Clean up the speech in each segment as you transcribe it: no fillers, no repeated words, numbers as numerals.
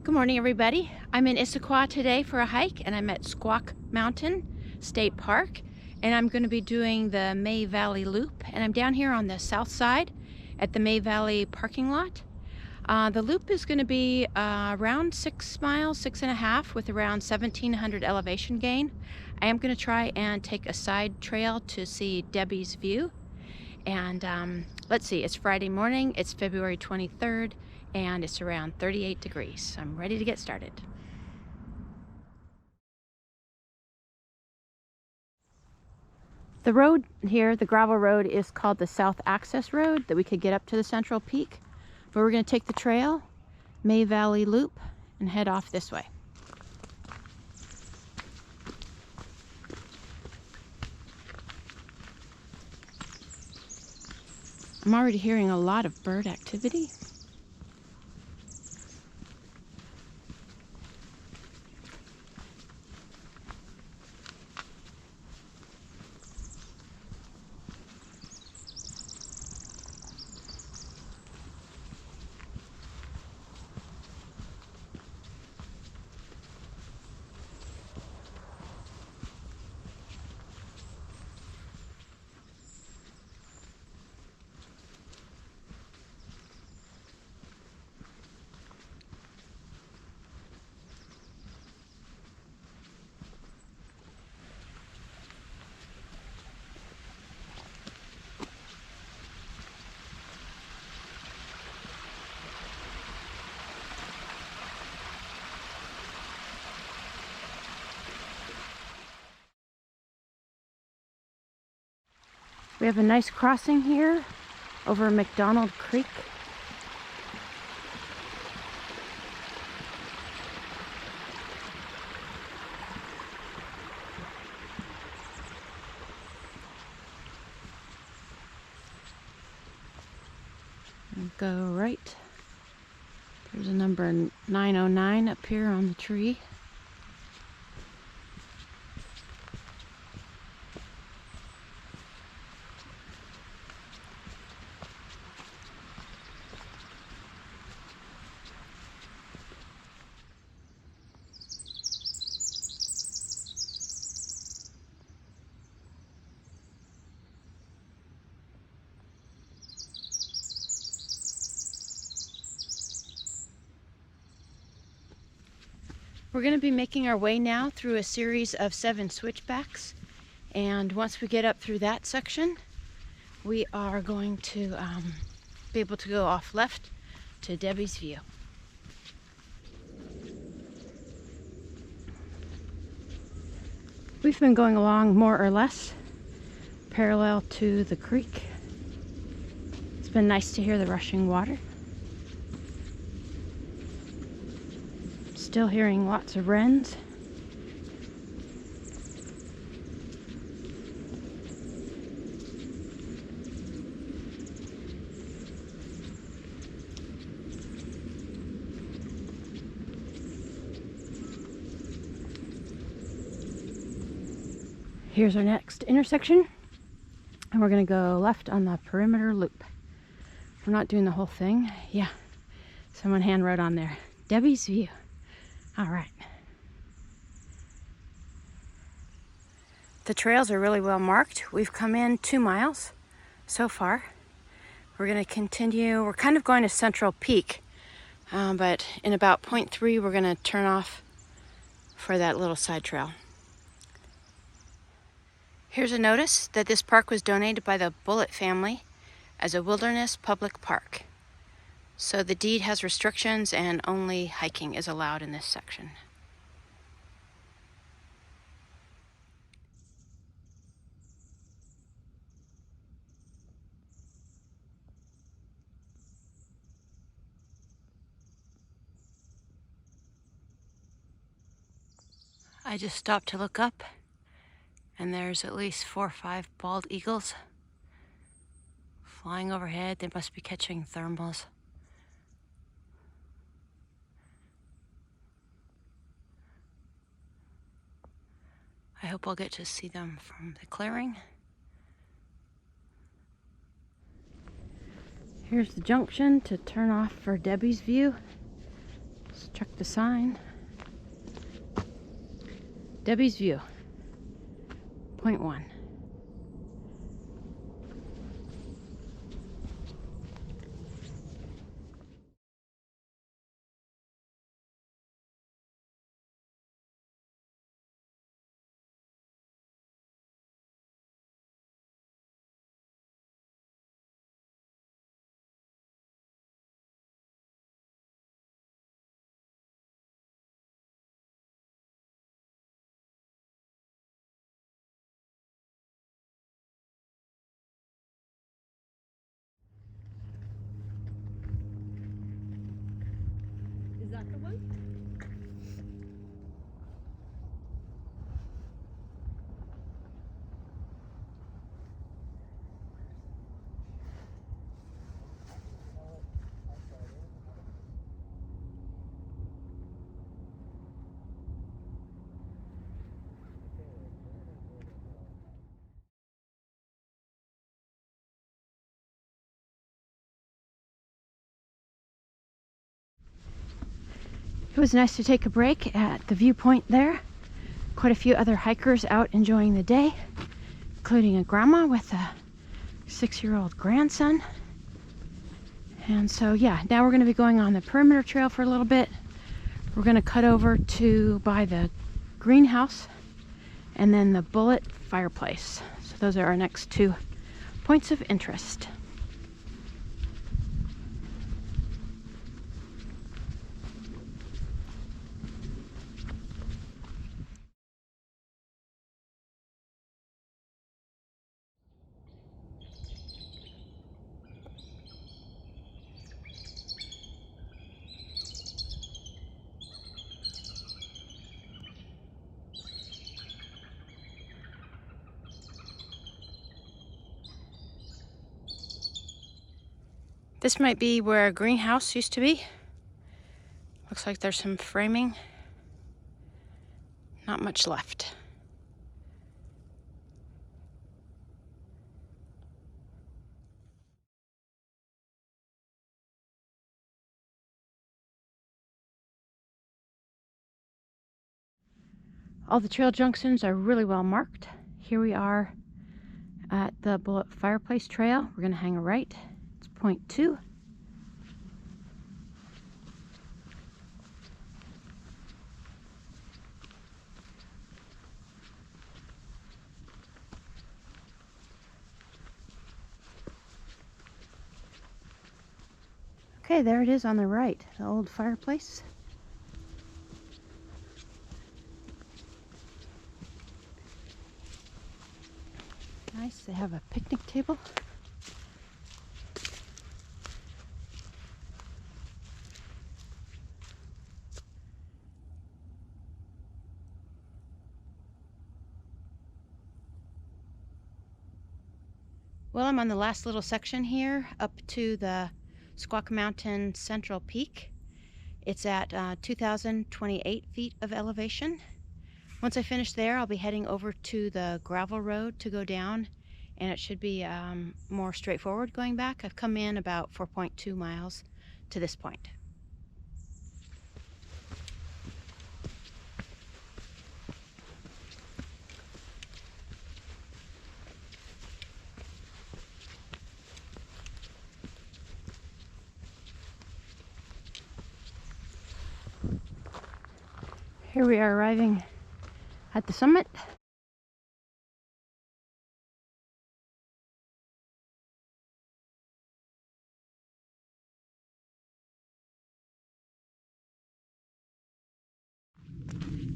Good morning, everybody. I'm in Issaquah today for a hike, and I'm at Squak Mountain State Park, and I'm going to be doing the May Valley Loop, and I'm down here on the south side at the May Valley parking lot. The loop is going to be around 6 miles, 6.5, with around 1,700 elevation gain. I am going to try and take a side trail to see Debbie's View. And let's see, it's Friday morning, it's February 23rd, and it's around 38 degrees. I'm ready to get started. The road here, the gravel road, is called the South Access Road, that we could get up to the Central Peak. But we're going to take the trail, May Valley Loop, and head off this way. I'm already hearing a lot of bird activity. We have a nice crossing here over McDonald Creek. And go right. There's a number 909 up here on the tree. We're going to be making our way now through a series of 7 switchbacks, and once we get up through that section, we are going to be able to go off left to Debbie's View. We've been going along more or less parallel to the creek. It's been nice to hear the rushing water. Still hearing lots of wrens. Here's our next intersection, and we're going to go left on the perimeter loop. We're not doing the whole thing. Yeah, someone hand wrote on there, Debbie's View. All right. The trails are really well marked. We've come in 2 miles so far. We're going to continue. We're kind of going to Central Peak, but in about 0.3, we're going to turn off for that little side trail. Here's a notice that this park was donated by the Bullitt family as a wilderness public park. So the deed has restrictions, and only hiking is allowed in this section. I just stopped to look up, and there's at least 4 or 5 bald eagles flying overhead. They must be catching thermals. I hope I'll get to see them from the clearing. Here's the junction to turn off for Debbie's View. Let's check the sign. Debbie's View, point 1. Is that the one? It was nice to take a break at the Viewpoint there. Quite a few other hikers out enjoying the day, including a grandma with a 6-year-old grandson. And so yeah, now we're going to be going on the perimeter trail for a little bit. We're going to cut over to by the greenhouse and then the Bullitt Fireplace. So those are our next 2 points of interest. This might be where a greenhouse used to be. Looks like there's some framing. Not much left. All the trail junctions are really well marked. Here we are at the Bullitt Fireplace Trail. We're going to hang a right. It's point 2. Okay, there it is on the right, the old fireplace. Nice, they have a picnic table. Well, I'm on the last little section here up to the Squak Mountain Central Peak. It's at 2,028 feet of elevation. Once I finish there, I'll be heading over to the gravel road to go down, and it should be more straightforward going back. I've come in about 4.2 miles to this point. Here we are arriving at the summit.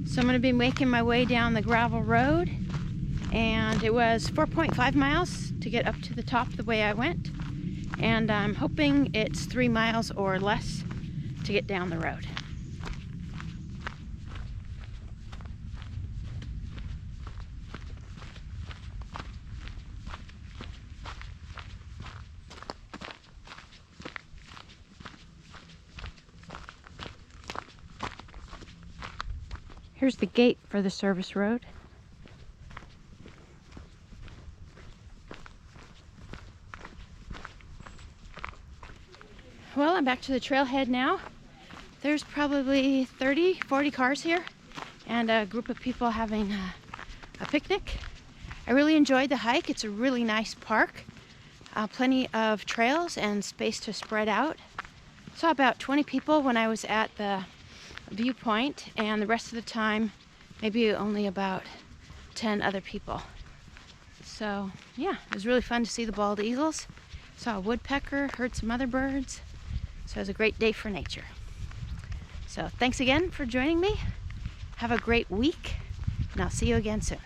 So I'm going to be making my way down the gravel road, and it was 4.5 miles to get up to the top the way I went, and I'm hoping it's 3 miles or less to get down the road. Here's the gate for the service road. Well, I'm back to the trailhead now. There's probably 30, 40 cars here and a group of people having a picnic. I really enjoyed the hike. It's a really nice park. Plenty of trails and space to spread out. Saw about 20 people when I was at the Viewpoint, and the rest of the time maybe only about 10 other people. So yeah, it was really fun to see the bald eagles. Saw a woodpecker, heard some other birds. So it was a great day for nature. So thanks again for joining me. Have a great week, and I'll see you again soon.